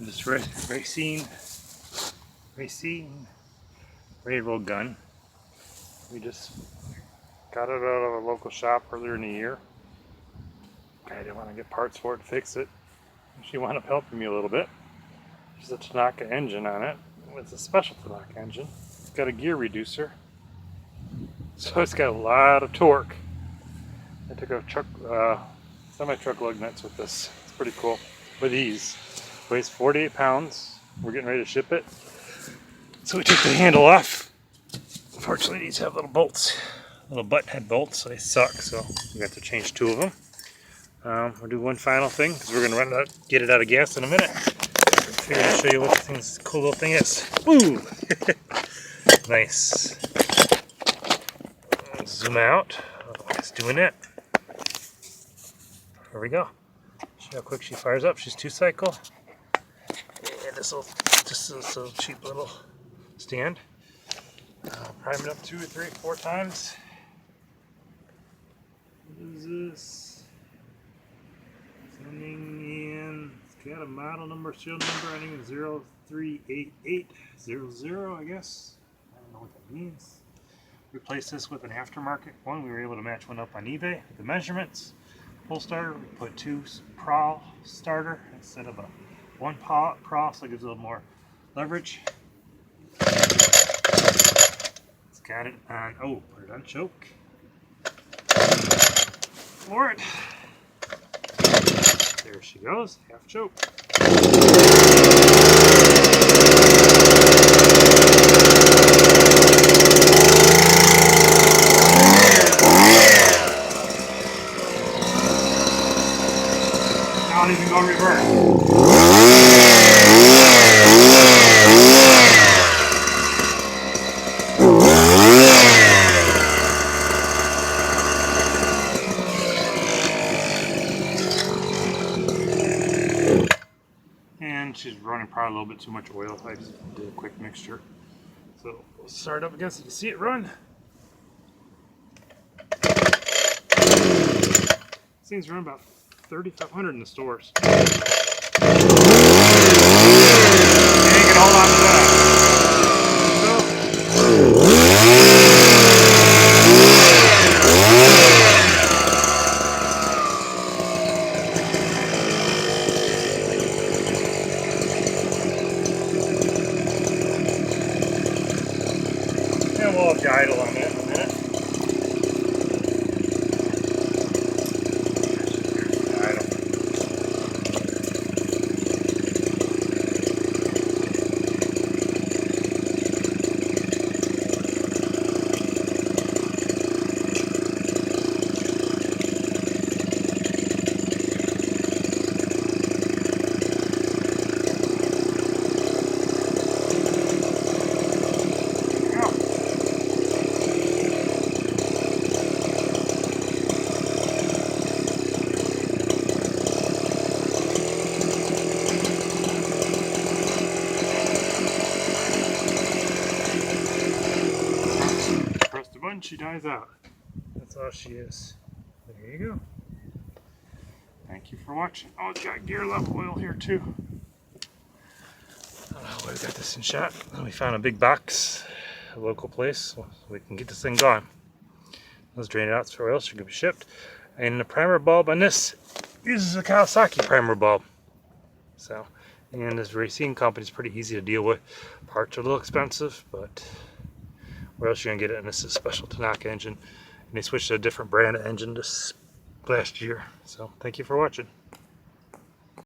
This Racine Railroad gun. We just got it out of a local shop earlier in the year. I didn't want to get parts for it to fix it. She wound up helping me a little bit. There's a Tanaka engine on it. It's a special Tanaka engine. It's got a gear reducer, so it's got a lot of torque. I took a semi-truck lug nuts with this. It's pretty cool. With ease. Weighs 48 pounds. We're getting ready to ship it. So we took the handle off. Unfortunately, these have little bolts, little butt head bolts, so they suck. So we got to change 2 of them. We'll do one final thing because we're gonna get it out of gas in a minute. I'm gonna show you what this cool little thing is. Woo! Nice. Zoom out. It's doing it. There we go. See how quick she fires up. She's 2-cycle. And this little cheap little stand. Prime it up 2 or 3 or 4 times. What is this? Sending in. It's got a model number, serial number. I think it's 038800, I guess. I don't know what that means. Replace this with an aftermarket one. We were able to match one up on eBay with the measurements. Full starter. We put 2 prow starter instead of a 1 prow, so it gives a little more leverage. It's got it on. Oh, put it on choke. Floor it. There she goes, half choke. Now it even go reverse. And she's running probably a little bit too much oil. I just did a quick mixture. So we'll start up again so you can see it run. These things run about 3,500 in the stores. And you can hold on to that. And we'll have the idle on it in a minute. She dies out. That's all she is. There you go. Thank you for watching. Oh, it's got gear level oil here too. We've got this in shot. We found a big box, a local place, so we can get this thing going. Let's drain it out for oil so it can be shipped. And the primer bulb on this uses a Kawasaki primer bulb. So, and this Racine company is pretty easy to deal with. Parts are a little expensive, but where else are you gonna get it? And this is a special Tanaka engine, and they switched to a different brand of engine this last year. So thank you for watching.